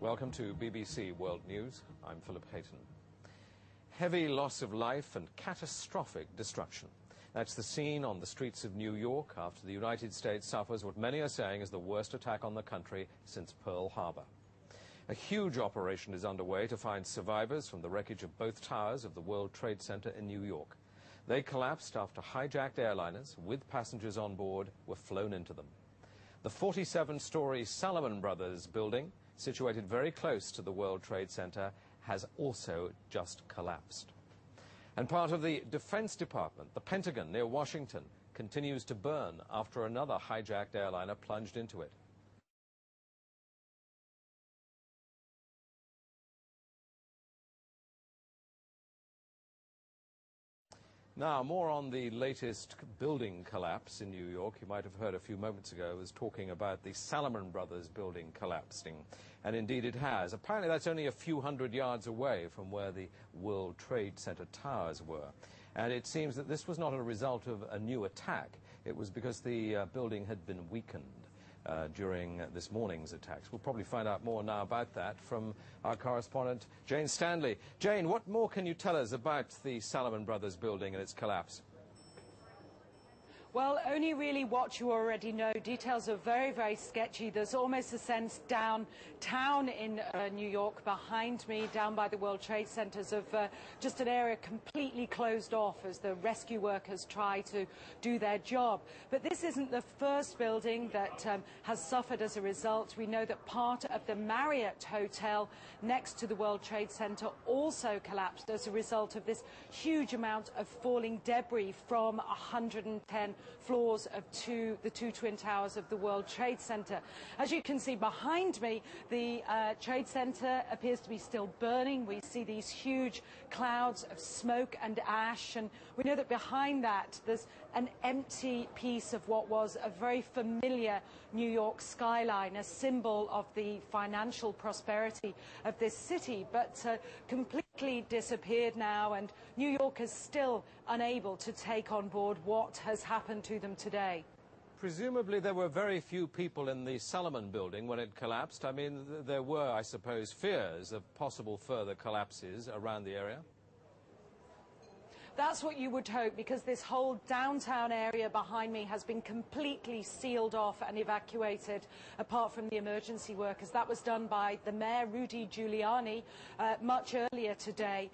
Welcome to BBC World News. I'm Philip Hayton. Heavy loss of life and catastrophic destruction. That's the scene on the streets of New York after the United States suffers what many are saying is the worst attack on the country since Pearl Harbor. A huge operation is underway to find survivors from the wreckage of both towers of the World Trade Center in New York. They collapsed after hijacked airliners with passengers on board were flown into them. The 47-story Salomon Brothers building, situated very close to the World Trade Center, has also just collapsed. And part of the Defense Department, the Pentagon near Washington, continues to burn after another hijacked airliner plunged into it. Now, more on the latest building collapse in New York. You might have heard a few moments ago I was talking about the Salomon Brothers building collapsing. And indeed it has. Apparently that's only a few hundred yards away from where the World Trade Center towers were. And it seems that this was not a result of a new attack. It was because the building had been weakened during this morning's attacks. We'll probably find out more now about that from our correspondent, Jane Stanley. Jane, what more can you tell us about the Salomon Brothers building and its collapse? Well, only really what you already know. Details are very, very sketchy. There's almost a sense downtown in New York behind me, down by the World Trade Centers, of just an area completely closed off as the rescue workers try to do their job. But this isn't the first building that has suffered as a result. We know that part of the Marriott Hotel next to the World Trade Center also collapsed as a result of this huge amount of falling debris from 110 floors of the two twin towers of the World Trade Center. As you can see behind me, the Trade Center appears to be still burning. We see these huge clouds of smoke and ash, and we know that behind that there's an empty piece of what was a very familiar New York skyline, a symbol of the financial prosperity of this city, but completely disappeared now, and New York is still unable to take on board what has happened to them today. Presumably there were very few people in the Salomon building when it collapsed. I mean, there were, I suppose, fears of possible further collapses around the area. That's what you would hope, because this whole downtown area behind me has been completely sealed off and evacuated, apart from the emergency workers. That was done by the mayor, Rudy Giuliani, much earlier today,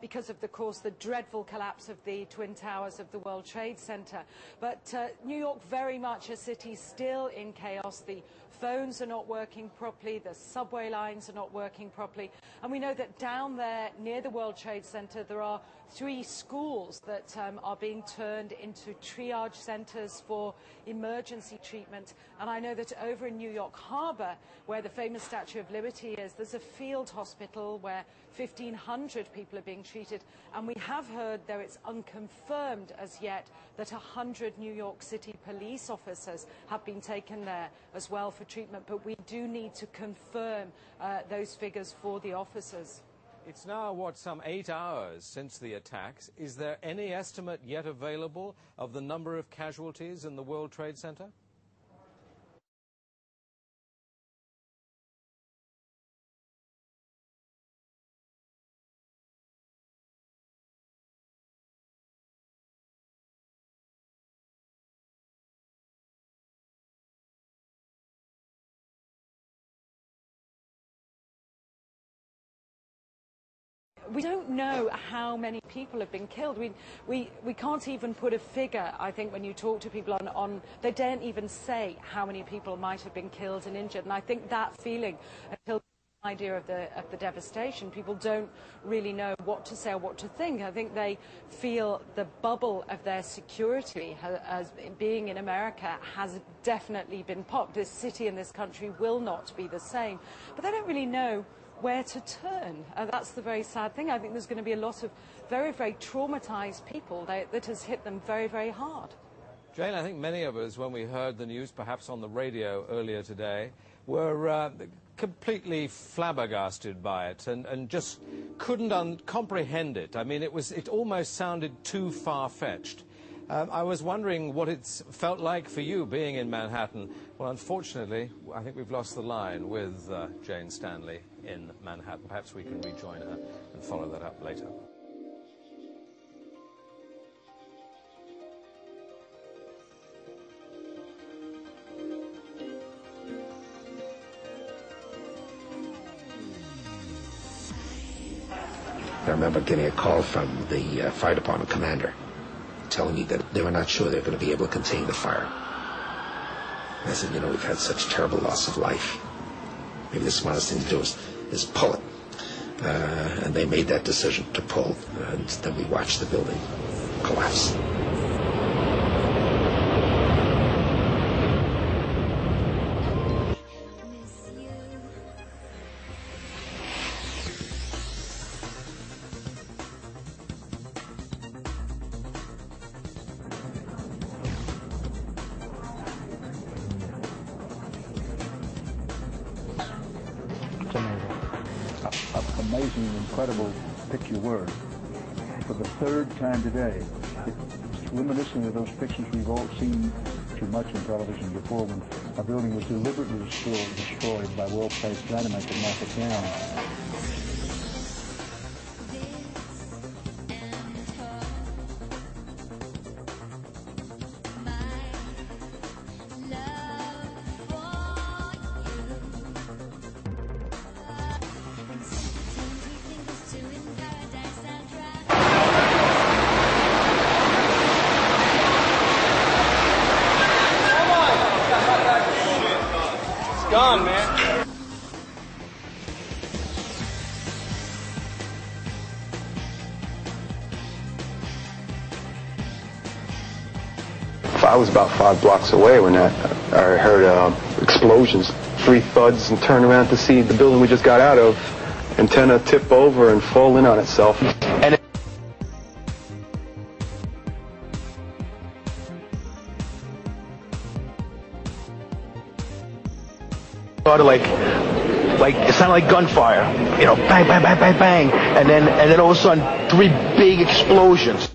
because of, course, the dreadful collapse of the Twin Towers of the World Trade Center. But New York, very much a city still in chaos. The phones are not working properly, the subway lines are not working properly, and we know that down there near the World Trade Center there are 3 schools that are being turned into triage centers for emergency treatment. And I know that over in New York Harbor, where the famous Statue of Liberty is, there's a field hospital where 1,500 people are being treated, and we have heard, though it's unconfirmed as yet, that 100 New York City police officers have been taken there as well for treatment, but we do need to confirm those figures for the officers. It's now, what, some 8 hours since the attacks. Is there any estimate yet available of the number of casualties in the World Trade Center? We don't know how many people have been killed. We can't even put a figure. I think when you talk to people on they don't even say how many people might have been killed and injured. And I think that feeling, until the idea of the devastation, people don't really know what to say or what to think. I think they feel the bubble of their security as being in America has definitely been popped. This city and this country will not be the same. But they don't really know where to turn. That's the very sad thing. I think there's going to be a lot of very, very traumatized people that has hit them very, very hard. Jane, I think many of us, when we heard the news, perhaps on the radio earlier today, were completely flabbergasted by it and just couldn't comprehend it. I mean, it almost sounded too far-fetched. I was wondering what it's felt like for you being in Manhattan. Well, unfortunately, I think we've lost the line with Jane Stanley. in Manhattan. Perhaps we can rejoin her and follow that up later. I remember getting a call from the fire department commander telling me that they were not sure they were going to be able to contain the fire. And I said, you know, we've had such terrible loss of life. Maybe the smartest thing to do is pull it. And they made that decision to pull, and then we watched the building collapse. Amazing, incredible picture word. For the third time today, it's reminiscent of those pictures we've all seen too much on television before, when a building was deliberately destroyed by well-placed dynamite to knock it down. Gone, man. I was about 5 blocks away when I heard explosions, 3 thuds, and turned around to see the building we just got out of, antenna tip over and fall in on itself. And started like it sounded like gunfire, you know, bang, bang, bang, bang, bang, and then all of a sudden 3 big explosions.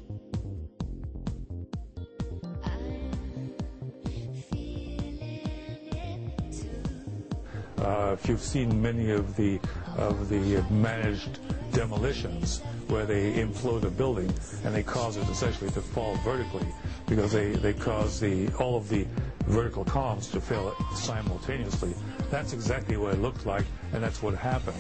If you've seen many of the managed demolitions where they implode a building and they cause it essentially to fall vertically because they cause all of the vertical columns to fail simultaneously. That's exactly what it looked like, and that's what happened.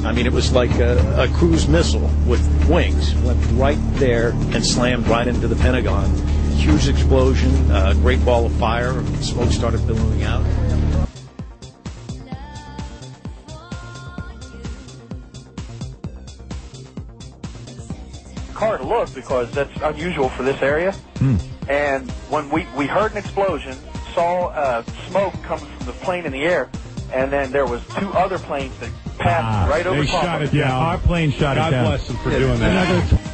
I mean, it was like a cruise missile with wings. Went right there and slammed right into the Pentagon. Huge explosion, great ball of fire, smoke started billowing out. Car to look because that's unusual for this area. And when we heard an explosion, saw smoke coming from the plane in the air, and then there was 2 other planes that passed right over top. They shot it down. Our plane shot it down. God bless them for doing that.